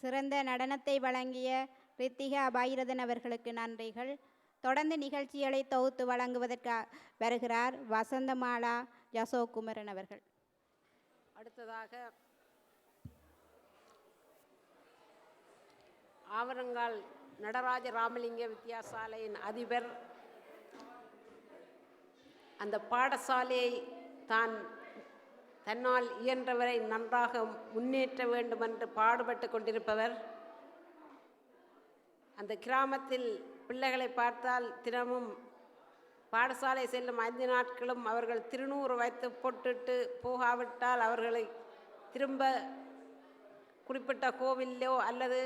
சிறந்த நடனத்தை வழங்கிய ரித்திகா பைரதன் அவர்களுக்கு நன்றிகள். தொடர்ந்து நிகழ்ச்சிகளை தொகுத்து வழங்குவதற்கு வருகிறார் வசந்தமாலா யசோகுமரன் அவர்கள். அடுத்ததாக ஆவரங்கால் நடராஜ ராமலிங்க வித்தியாசாலையின் அதிபர் அந்த பாடசாலையை தன்னால் இயன்றவரை நன்றாக முன்னேற்ற வேண்டும் என்று பாடுபட்டு கொண்டிருப்பவர். அந்த கிராமத்தில் பிள்ளைகளை பார்த்தால் தினமும் பாடசாலை செல்லும் 5 நாட்களும் அவர்கள் திருநூறு வைத்து போட்டுட்டு போகாவிட்டால் அவர்களை திரும்ப குறிப்பிட்ட கோவிலோ அல்லது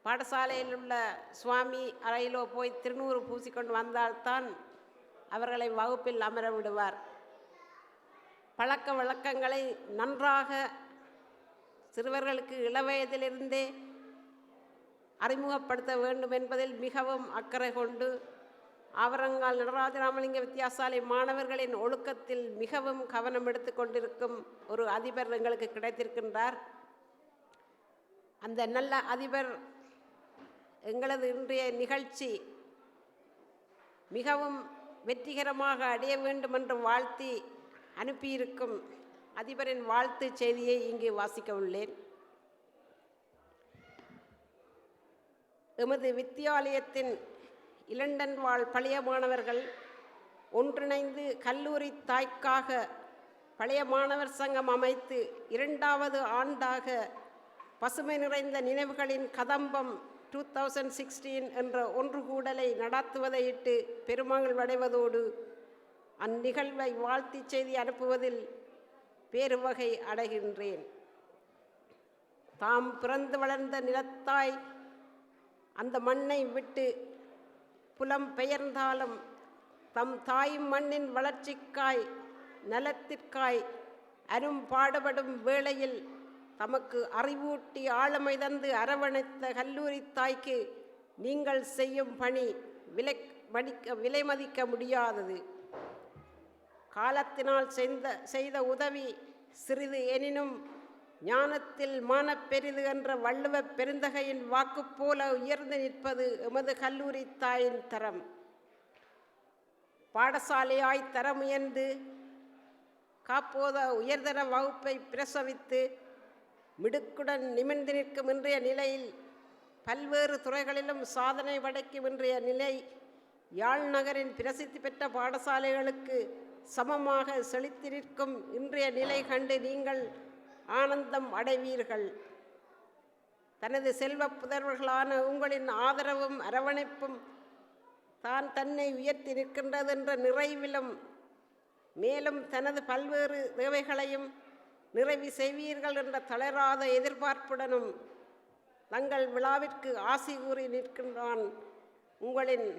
பாடசாலையில் உள்ள சுவாமி அறையிலோ போய் திருநூறு பூசிக்கொண்டு வந்தால்தான் அவர்களை வகுப்பில் அமர விடுவார். பழக்க வழக்கங்களை நன்றாக சிறுவர்களுக்கு இளவயதிலிருந்தே அறிமுகப்படுத்த வேண்டும் என்பதில் மிகவும் அக்கறை கொண்டு ஆவரங்கால் நடராஜ ராமலிங்க வித்தியாசாலை மாணவர்களின் ஒழுக்கத்தில் மிகவும் கவனம் எடுத்து கொண்டிருக்கும் ஒரு அதிபர் எங்களுக்கு கிடைத்திருக்கின்றார். அந்த நல்ல அதிபர் எங்களது இன்றைய நிகழ்ச்சி மிகவும் வெற்றிகரமாக அடைய வேண்டும் என்று வாழ்த்தி அனுப்பியிருக்கும் அதிபரின் வாழ்த்து செய்தியை இங்கு வாசிக்க உள்ளேன். எமது வித்தியாலயத்தின் இலண்டன் வாழ் பழைய மாணவர்கள் ஒன்றிணைந்து கல்லூரி தாய்க்காக பழைய மாணவர் சங்கம் அமைத்து 2வது ஆண்டாக பசுமை நிறைந்த நினைவுகளின் கதம்பம் 2016 என்ற ஒன்று கூடலை நடத்துவதையிட்டு பெருமகிழ்வடைவதோடு அந்நிகழ்வை வாழ்த்தி செய்தி அனுப்புவதில் பேருவகை அடைகின்றேன். தாம் பிறந்து வளர்ந்த நிலத்தாய் அந்த மண்ணை விட்டு புலம் பெயர்ந்தாலும் தம் தாயும் மண்ணின் வளர்ச்சிக்காய் நலத்திற்காய் அரும் பாடுபடும் வேளையில் தமக்கு அறிவூட்டி ஆளுமை தந்து அரவணைத்த கல்லூரி தாய்க்கு நீங்கள் செய்யும் பணி விலை மதிக்க முடியாதது. காலத்தினால் செய்த உதவி சிறிது எனினும் ஞானத்தில் மானப்பெரிது என்ற வள்ளுவ பெருந்தகையின் வாக்கு போல உயர்ந்து நிற்பது எமது கல்லூரி தாயின் தரம். பாடசாலையாய் தரமுயர்ந்து காப்போத உயர்தர வகுப்பை பிரசவித்து மிடுக்குடன் நிமிர்ந்து நிற்கும் இன்றைய நிலையில் பல்வேறு துறைகளிலும் சாதனை படைக்கும் இன்றைய நிலை யாழ் நகரின் பிரசித்தி பெற்ற பாடசாலைகளுக்கு சமமாக செழித்து நிற்கும் இன்றைய நிலை கண்டு நீங்கள் ஆனந்தம் அடைவீர்கள். தனது செல்வ புதல்வர்களான உங்களின் ஆதரவும் அரவணைப்பும் தன்னை உயர்த்தி நிற்கின்றது என்ற நிறைவிலும் மேலும் தனது பல்வேறு தேவைகளையும் நிறைவு செய்வீர்கள் என்ற தளராத எதிர்பார்ப்புடனும் தங்கள் விழாவிற்கு ஆசி கூறி நிற்கின்றான் உங்களின்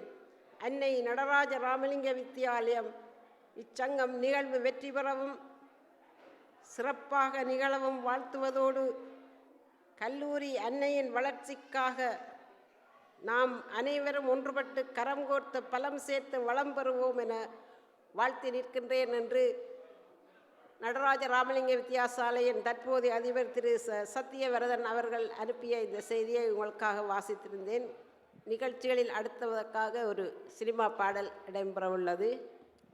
அன்னை நடராஜ ராமலிங்க வித்தியாலயம். இச்சங்கம் நிகழ்வு வெற்றி பெறவும் சிறப்பாக நிகழவும் வாழ்த்துவதோடு கல்லூரி அன்னையின் வளர்ச்சிக்காக நாம் அனைவரும் ஒன்றுபட்டு கரம் கோர்த்து பலம் சேர்த்து வளம் பெறுவோம் என வாழ்த்தி நிற்கின்றேன் என்று நடராஜ ராமலிங்க வித்தியாசாலையின் தற்போதைய அதிபர் திரு சத்தியவரதன் அவர்கள் அனுப்பிய இந்த செய்தியை உங்களுக்காக வாசித்திருந்தேன். நிகழ்ச்சிகளில் அடுத்ததற்காக ஒரு சினிமா பாடல் இடம்பெறவுள்ளது.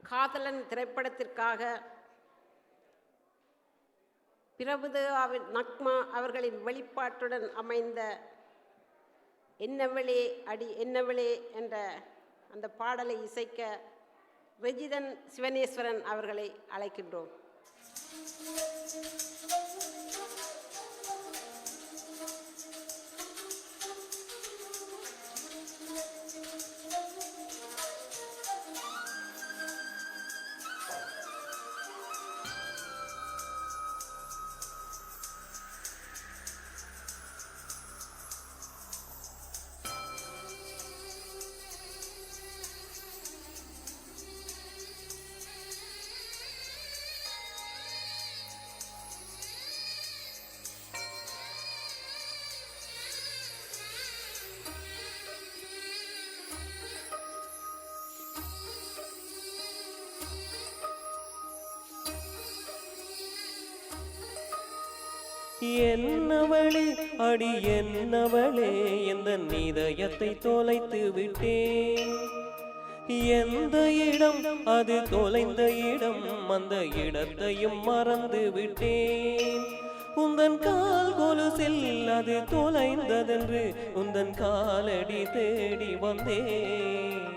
காதலன் திரைப்படத்திற்காக பிரபுதேவாவின் நக்மா அவர்களின் வெளிப்பாட்டுடன் அமைந்த என்னவளே அடி என்னவளே என்ற அந்த பாடலை இசைக்க ரெஜிதன் சிவனேஸ்வரன் அவர்களை அழைக்கின்றோம். என்னவளே அடி என்னவளே எந்த இதயத்தை தொலைத்து விட்டேன். எந்த இடம் அது தொலைந்த இடம், அந்த இடத்தையும் மறந்து விட்டேன். உந்தன் கால் கொலுசில் அது தொலைந்ததென்று உந்தன் காலடி தேடி வந்தேன்.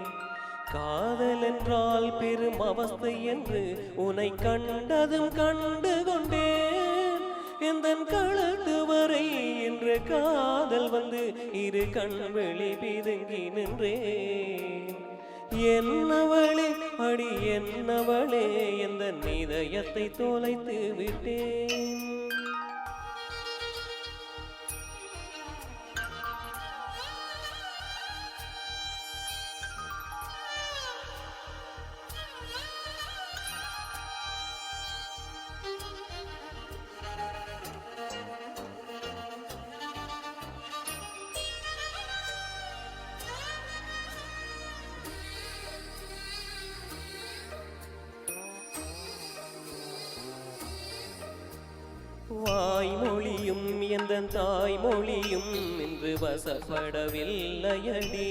காதல் என்றால் பெரும் அவஸ்தை என்று உன்னை கண்டதும் கண்டு கொண்டேன். எந்தன் கழுத்து வரை என்று காதல் வந்து இரு கண் வெளி பிதுங்கி நின்றேன். என்னவளே அடி என்னவளே எந்த இதயத்தை தொலைத்து விட்டேன். வாய்மொழியும் எந்த தாய்மொழியும் இன்று வசப்படவில்லையடி.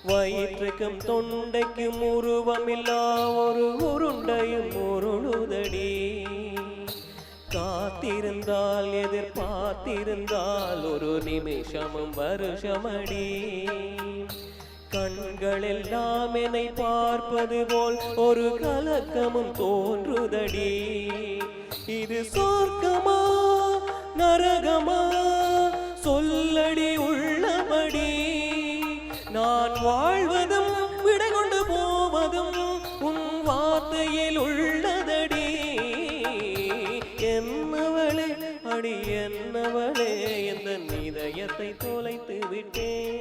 வயிற்றுக்கும் தொண்டைக்கும் உருவமில்லா ஒரு உருண்டையும் உருளுதடி. காத்திருந்தால் எதிர்பார்த்திருந்தால் ஒரு நிமிஷமும் வருஷமடி. கண்கள் எல்லாம் என்னை பார்ப்பது போல் ஒரு கலக்கமும் தோன்றுதடி. இது சொர்க்கமா நரகமா சொல்லடி உள்ளபடி. நான் வாழ்வதும் விடை கொண்டு போவதும் உன் வார்த்தையில் உள்ளதடி. என்னவளே அடி என்னவளே எந்த இதயத்தை தொலைத்து விட்டேன்.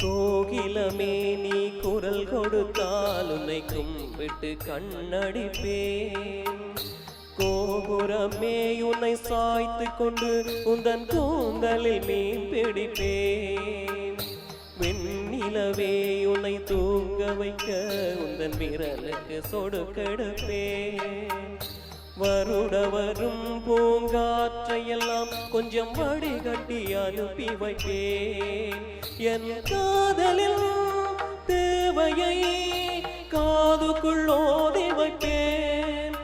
கோகிலமே நீ குரல் கொடுத்தால் உன்னை கும்பிட்டு கண்ணடிப்பேன். கோபுரமே உன்னை சாய்த்து கொண்டு உந்தன் கூந்தலில் மீன் பிடிப்பேன். வெண்ணிலவே உன்னை தூங்க வைக்க உந்தன் விரலுக்கு சொடுக்கெடுப்பேன். வருட வரும் பூங்காற்றையெல்லாம் கொஞ்சம் வடிகட்டி அனுப்பி வைப்பேன். என் காதலில் தேவையை காதுக்குள் ஓதி வைப்பேன்.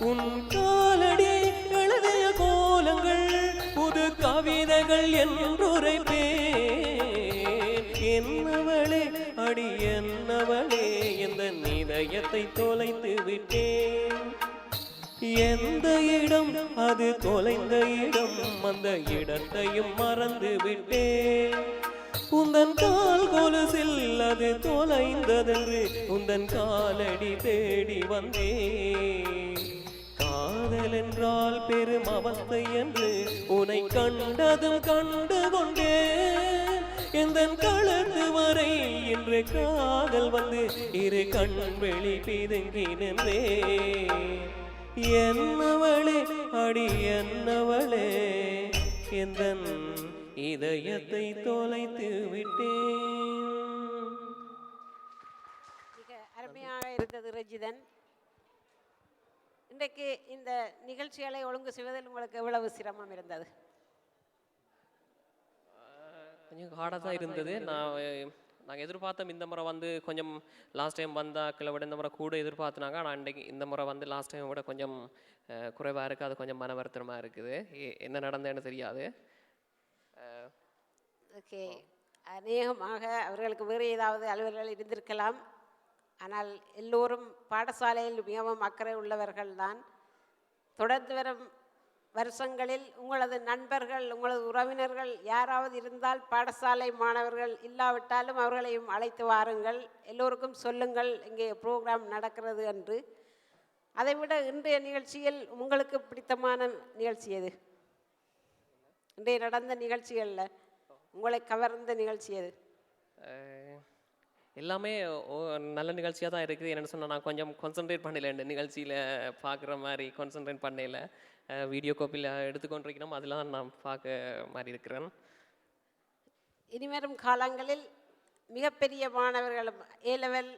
உன் காலடி எழுதிய கோலங்கள் புது கவிதைகள் என்றுரைப்பேன். என்னவளே அடி என்னவளே எந்த இதயத்தை தொலைத்து விட்டேன். எந்த இடம் அது தொலைந்த இடம், அந்த இடத்தையும் மறந்து விட்டேன். உந்தன் கால் கொலுசில் அது தொலைந்ததென்று உந்தன் காலடி தேடி வந்தேன். காதல் என்றால் பெரும் அவஸ்தை என்று உன்னை கண்டதும் கண்டு கொண்டேன். எந்தன் கழுத்து வரை இன்று காதல் வந்து இரு கண் வெளி பிதுங்கி நின்றேன். என்னவளே அடி என்னவளே எந்தன் இதயத்தை தொலைத்து விட்டேன். மிக அருமையாக இருந்தது ரஜிதன். இன்றைக்கு இந்த நிகழ்ச்சிகளை ஒழுங்கு செய்வதில் உங்களுக்கு எவ்வளவு சிரமம் இருந்தது? கொஞ்சம் ஹார்டாக தான் இருந்தது. நாங்கள் எதிர்பார்த்தோம் இந்த முறை வந்து கொஞ்சம் லாஸ்ட் டைம் வந்தாக்களை விட இந்த முறை கூட எதிர்பார்த்துனாங்க. ஆனால் இன்றைக்கு இந்த முறை வந்து லாஸ்ட் டைம் விட கொஞ்சம் குறைவாக இருக்குது. அது கொஞ்சம் மன வருத்தமாக இருக்குது. என்ன நடந்தேன்னு தெரியாது. ஓகே, அநேகமாக அவர்களுக்கு வேறு ஏதாவது அலுவல்கள் இருந்திருக்கலாம். ஆனால் எல்லோரும் பாடசாலையில் மிகவும் அக்கறை உள்ளவர்கள்தான். தொடர்ந்து வருஷங்களில் உங்களது நண்பர்கள், உங்களது உறவினர்கள் யாராவது இருந்தால், பாடசாலை மாணவர்கள் இல்லாவிட்டாலும் அவர்களையும் அழைத்து வாருங்கள். எல்லோருக்கும் சொல்லுங்கள் இங்கே ப்ரோக்ராம் நடக்கிறது என்று. அதைவிட இன்றைய நிகழ்ச்சியில் உங்களுக்கு பிடித்தமான நிகழ்ச்சி எது? இன்றைய நடந்த நிகழ்ச்சிகளில் உங்களை கவர்ந்த நிகழ்ச்சி எது? எல்லாமே நல்ல நிகழ்ச்சியாக தான் இருக்குது. என்னென்னு சொன்னால் நான் கொஞ்சம் கான்சன்ட்ரேட் பண்ணல, இந்த நிகழ்ச்சியில் பார்க்குற மாதிரி கான்சன்ட்ரேட் பண்ணல. வீடியோ காப்பியில் எடுத்துக்கொண்டிருக்கணும், அதெல்லாம் நான் பார்க்க மாதிரி இருக்கிறேன். இனிவரும் காலங்களில் மிகப்பெரிய மாணவர்களும், ஏ லெவல்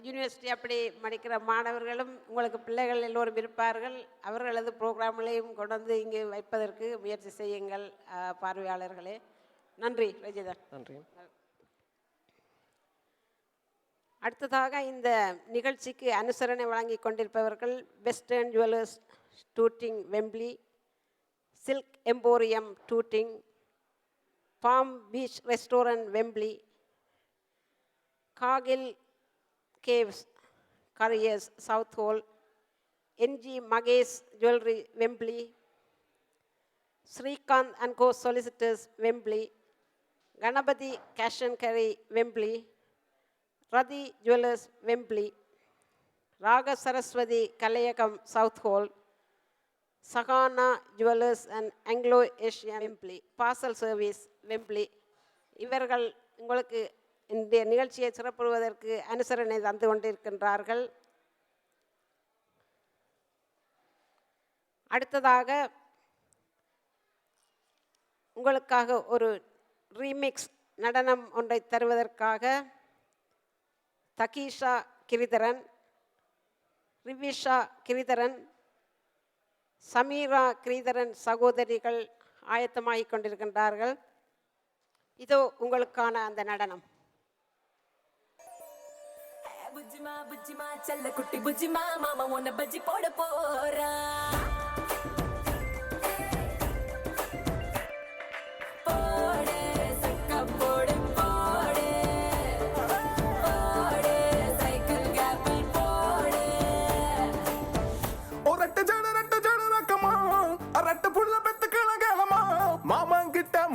யூனிவர்சிட்டி அப்படி படிக்கிற மாணவர்களும் உங்களுக்கு பிள்ளைகள் எல்லோரும் இருப்பார்கள். அவர்களது ப்ரோக்ராம்களையும் கொண்டு வந்து இங்கு வைப்பதற்கு முயற்சி செய்யுங்கள் பார்வையாளர்களே. நன்றி ரஜிதா. நன்றி. அடுத்ததாக இந்த நிகழ்ச்சிக்கு அனுசரணை வழங்கி கொண்டிருப்பவர்கள் Western Jewellers Tooting Wembley, Silk Emporium Tooting, Palm Beach Restaurant Wembley, காகில் கேவ்ஸ் Carriers Southall, NG Mahesh Jewellery Wembley, Srikanth and Co Solicitors Wembley, Ganapathi Cash and Carry Wembley, Rathi Jewellers Wembley, Raga Saraswathi Kalaiyagam Southall, Sahana Jewellers and Anglo Asian Wembley, parcel service Wembley. இவர்கள் உங்களுக்கு இந்த நிகழ்ச்சியை சிறப்புறுவதற்கு அனுசரணை தந்து கொண்டிருக்கின்றார்கள். அடுத்ததாக உங்களுக்காக ஒரு ரீமிக்ஸ் நடனம் ஒன்றை தருவதற்காக தகீஷா கிரிதரன், ரிவிஷா கிரிதரன், சமீரா கிரிதரன் சகோதரிகள் ஆயத்தமாகிக் கொண்டிருக்கின்றார்கள். இதோ உங்களுக்கான அந்த நடனம். புஜ்ஜிமா புஜ்ஜிமா செல்ல குட்டி புஜ்ஜிமா, மாமா உன்னை பஜ்ஜி போட போறா.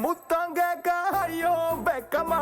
முத்தாங்க காயோ பெக்கமா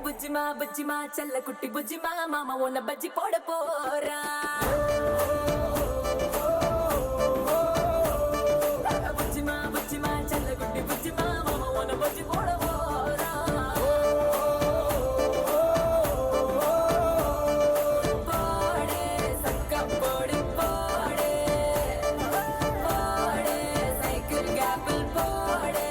புஜ்ஜிமா புஜ்ஜிமா செல்ல குட்டி புஜ்ஜிமா, மாமா உன்னை பஜ்ஜி போட போறா. புஜ்ஜிமா புஜ்ஜிமா செல்ல குட்டி புஜ்ஜிமா, மாமா உன்னை பஜ்ஜி போட போறா. போடு சக்க போடு போடு, போடு சைக்கிள் கேப்பிள் போடு.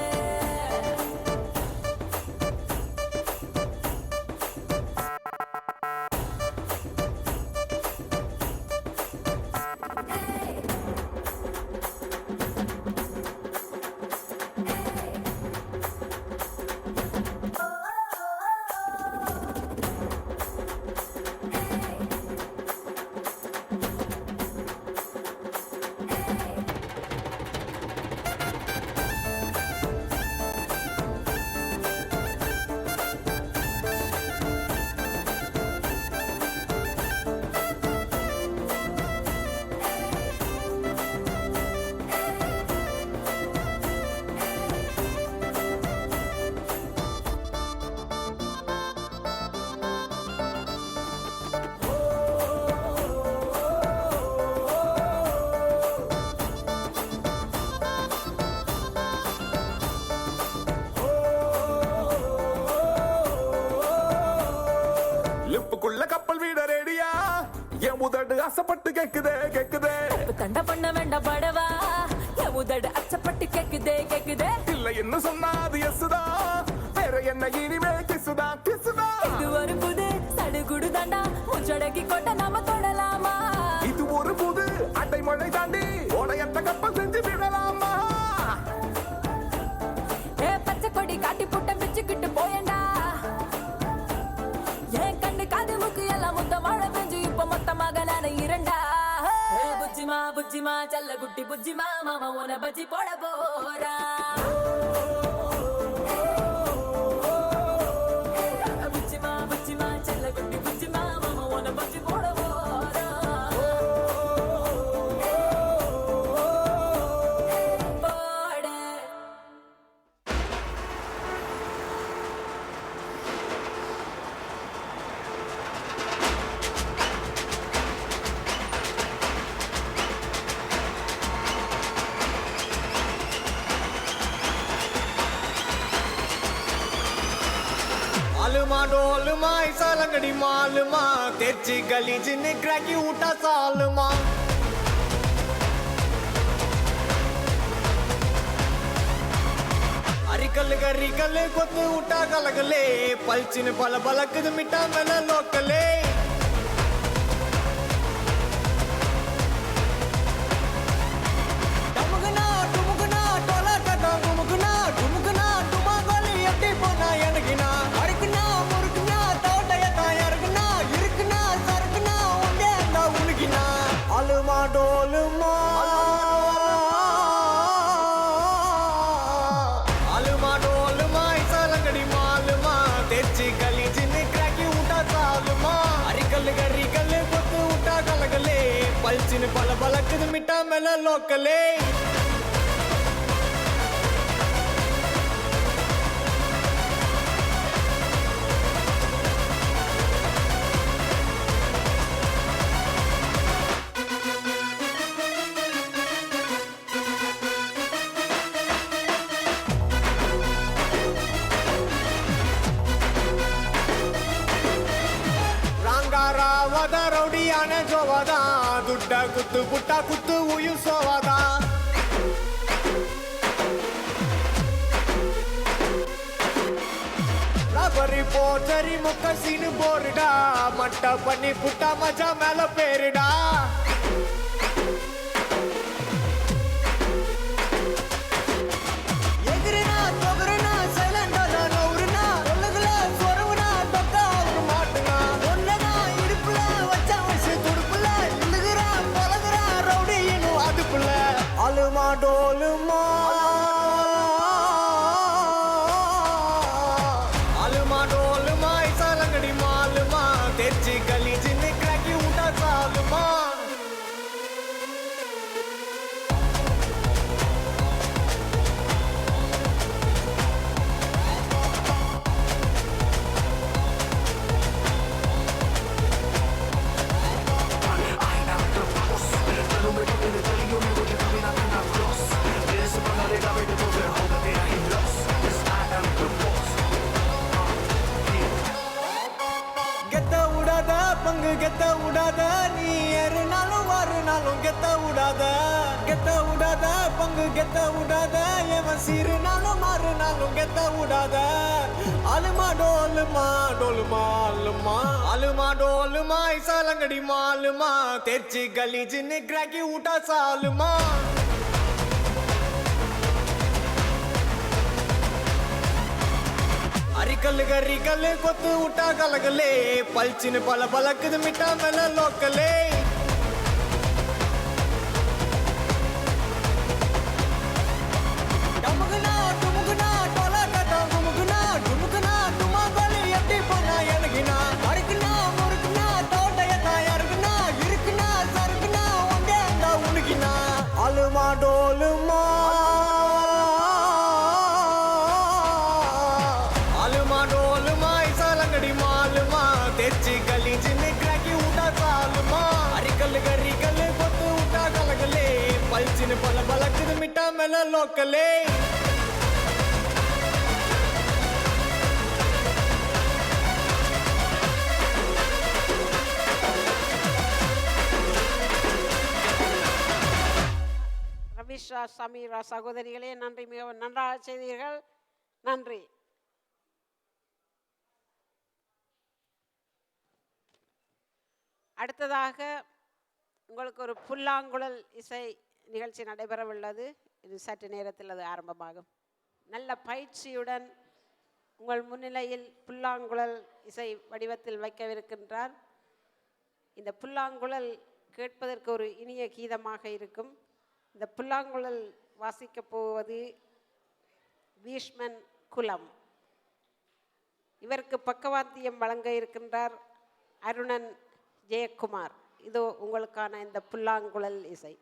கப்பல் வீட ரெடியா, என் உதடு அசப்பட்டு கேக்குதே கேக்குதே. தண்ட பண்ண வேண்டாம் படவா, என் உதடு அச்சப்பட்டு கேக்குதே கேக்குதே. இல்ல என்ன சொன்னா அது எஸ்தா, வேற என்ன இனிமே கிசுதா கிசுதா. இது ஒரு புது சடுகுடு தாண்டா, முச்சடக்கி கொண்ட நாம தொடலாமா. இது ஒரு புது அடைமழை தாண்டி உடையத்த கப்பல் செஞ்சு விடலாமா. புஜ்ஜிமா செல்ல குட்டி புஜ்ஜிமா மாமா உன பஜ்ஜி போட போறா புஜ்ஜிமா புஜ்ஜிமா செல்ல குட்டி புஜ்ஜிமா மாமா உன பஜ்ஜி போட போறா போட आलमा डोलमा ऐसा लंगड़ी मालमा तेची गली जिन्हें क्रैकी उठा सालमा अरिकल गरिकल कोत उठा कलगले पलचिन पल बलक मिटा मेल लोकले डमुगना डुमुगना टोला कटा गुमुगना डुमुगना डुमा गली अट्टी पोना यनगिना अरकना मुरकना तोटयता यरगना इरकना सरकना उंडे अंदा उलगिना अलमा डोलमा अलमा डोलमा ऐसा लंगड़ी मालमा तेची गली जिन्हें क्रैकी उठा सालमा अरिकल गरिकल कोत उठा कलगले पलचिन पल बलक मिटा मेल लोकले ರಂಗಾರಾವದ ರೌಡಿಯಾನ ಜೋವದ ದುಡ್ಡ ಕುತ್ತು ಪುಟ್ಟ ಕುತ್ತು ಉಯಿಸೋವದ ರಬರಿ ಪೋಟರಿ ಮುಖ ಸೀನು ಬೋರ್ಡ ಮಟ್ಟ ಪನ್ನಿ ಪುಟ್ಟ ಮಜಾ ಮೇಲ ಪೇರಿಡ ಎದುರಿನ ತೊಗರಿನ ಸೈಲೆಂಟ್ ಅದ ನೌರಿನ ಒಳಗಲ ಸ್ವರವನ ತೊಕ್ಕ ಅವ್ರು ಮಾಟನ ಒನ್ನದ ಇಡುಪುಲ ವಚ್ಚ ವಯಸ್ಸು ತುಡುಪುಲ ಇಳುಗಿರ ಪೊಲಗಿರ ರೌಡಿ ಏನು ಅದುಪುಲ ಅಲುಮಾ ಡೋಲುಮಾ अलमा डोलमा ऐसा लंगड़ी मालमा तेची गली जिन्हें क्रैकी उठा सालमा கெத்த விடாத பங்கு கெத்த விடாத நீ ஏறுனாலும் வாருனாலும் கெத்த விடாத கெத்த விடாத பங்கு கெத்த விடாத எவன் சீருனாலும் மாறுனாலும் கெத்த விடாத அலுமா டோலுமா டோலுமா அலுமா அலுமா டோலுமா ஐசா லங்கடி மாலுமா தெச்சி கலி ஜின்னு கிராக்கி ஊட்டா சாலுமா अरिकल गरिकल कोत उठा कलगले पलचिन पल बलक मिटा मेल लोकले डमुगना डुमुगना टोला कटा गुमुगना डुमुगना डुमा गली अट्टी पोना यनगिना अरकना मुरकना तोटयता यरगना इरकना सरकना उंडे अंदा उलगिना अलमा डोलमा अलमा डोलमा ऐसा लंगड़ी मालमा तेची गली जिन्हें क्रैकी उठा सालमा अरिकल गरिकल कोत उठा कलगले पलचिन पल बलक मिटा मेल लोकले ரவிஷா சமீரா சகோதரிகளே நன்றி, மிகவும் நன்றாக செய்தீர்கள். நன்றி. அடுத்ததாக உங்களுக்கு ஒரு புல்லாங்குழல் இசை நிகழ்ச்சி நடைபெறவுள்ளது. இது சற்று நேரத்தில் அது ஆரம்பமாகும். நல்ல பயிற்சியுடன் உங்கள் முன்னிலையில் புல்லாங்குழல் இசை வடிவத்தில் வைக்கவிருக்கின்றார். இந்த புல்லாங்குழல் கேட்பதற்கு ஒரு இனிய கீதமாக இருக்கும். இந்த புல்லாங்குழல் வாசிக்கப் போவது பீஷ்மன் குலம். இவருக்கு பக்கவாத்தியம் வழங்க இருக்கின்றார் அருணன் ஜெயக்குமார். இதோ உங்களுக்கான இந்த புல்லாங்குழல் இசை.